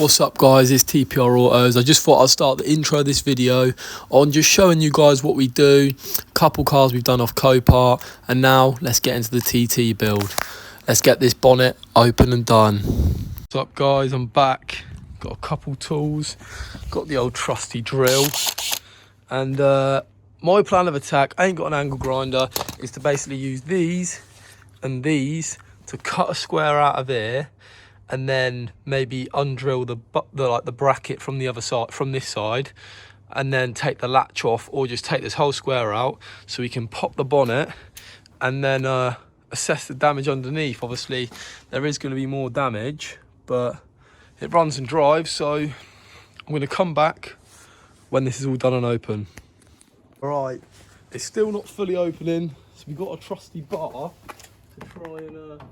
What's up guys, it's TPR Autos. I just thought I'd start the intro of this video on just showing you guys what we do, a couple cars we've done off Copart, and now let's get into the TT build. Let's get this bonnet open and done. What's up guys, I'm back. Got a couple tools, got the old trusty drill, and my plan of attack, I ain't got an angle grinder, is to basically use these and these to cut a square out of here, and then maybe undrill the bracket from the other side, from this side, and then take the latch off, or just take this whole square out so we can pop the bonnet and then assess the damage underneath. Obviously there is going to be more damage, but it runs and drives, so I'm going to come back when this is all done and open. Right, it's still not fully opening, so we've got a trusty bar to try and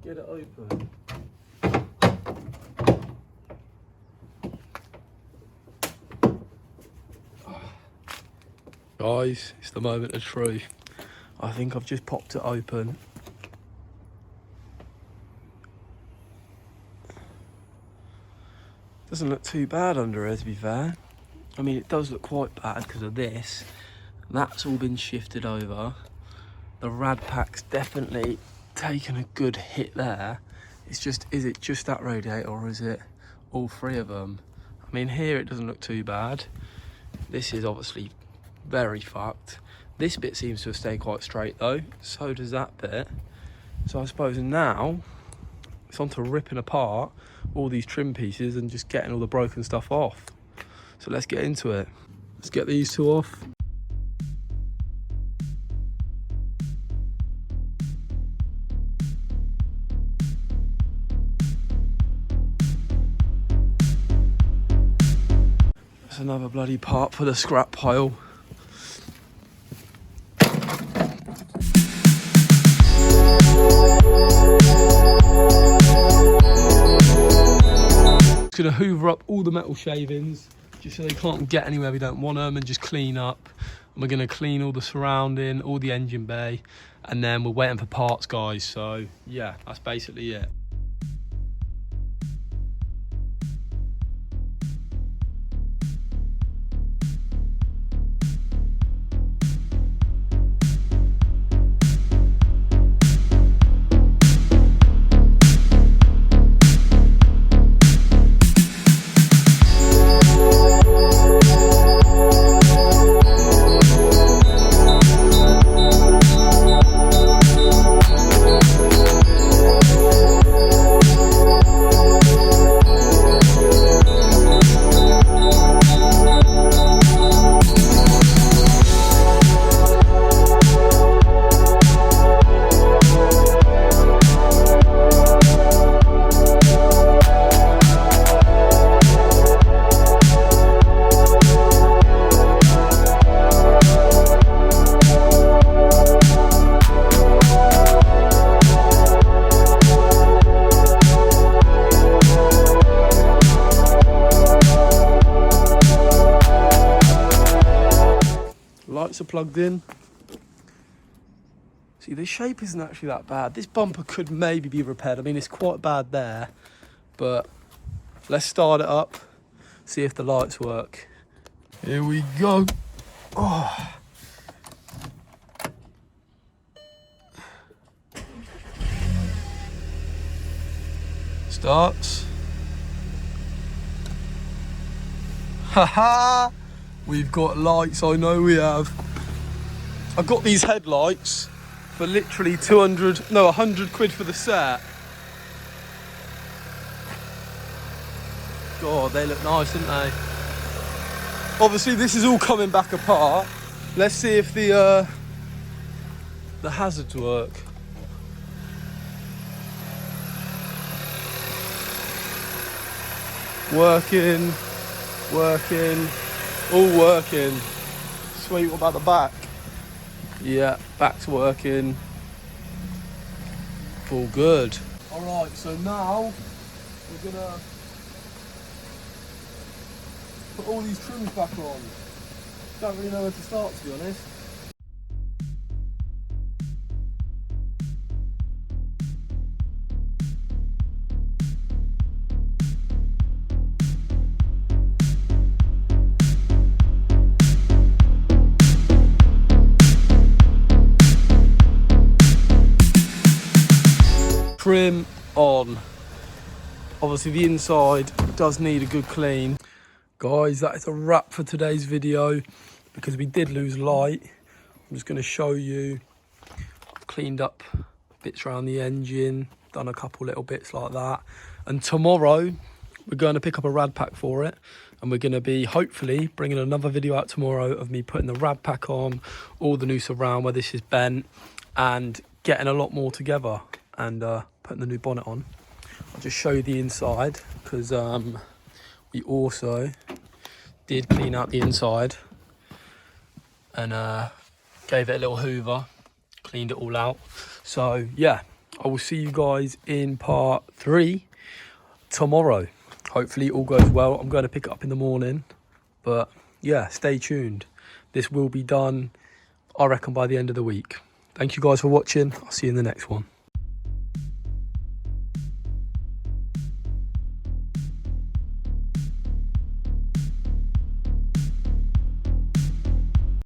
get it open. Guys, it's the moment of truth. I think I've just popped it open. Doesn't look too bad under here, to be fair. I mean, it does look quite bad because of this. That's all been shifted over. The rad pack's definitely taken a good hit there. It's just, is it just that radiator or is it all three of them? I mean, here it doesn't look too bad. This is obviously very fucked. This bit seems to have stayed quite straight though, so does that bit. So I suppose now it's on to ripping apart all these trim pieces and just getting all the broken stuff off. So let's get into it. Let's get these two off. That's another bloody part for the scrap pile. Just gonna hoover up all the metal shavings just so they can't get anywhere we don't want them, and just clean up. And we're gonna clean all the surrounding, all the engine bay, and then we're waiting for parts, guys. So yeah, that's basically it. Lights are plugged in. See, the shape isn't actually that bad. This bumper could maybe be repaired. I mean, it's quite bad there, but let's start it up, see if the lights work. Here we go. Oh. Starts. Haha! We've got lights, I know we have. I got these headlights for literally 100 quid for the set. God, they look nice, don't they? Obviously, this is all coming back apart. Let's see if the hazards work. Working. All working. Sweet, what about the back? Yeah, back's working. All good. Alright, so now we're gonna put all these trims back on. Don't really know where to start, to be honest. on. Obviously the inside does need a good clean. Guys, that is a wrap for today's video because we did lose light. I'm just going to show you. I've cleaned up bits around the engine, done a couple little bits like that. And tomorrow we're going to pick up a rad pack for it, and we're going to be hopefully bringing another video out tomorrow of me putting the rad pack on, all the new surround where this is bent, and getting a lot more together, and putting the new bonnet on. I'll just show you the inside because we also did clean out the inside and gave it a little hoover, cleaned it all out. So yeah, I will see you guys in part 3 tomorrow. Hopefully all goes well. I'm going to pick it up in the morning, but yeah, stay tuned. This will be done, I reckon, by the end of the week. Thank you guys for watching. I'll see you in the next one.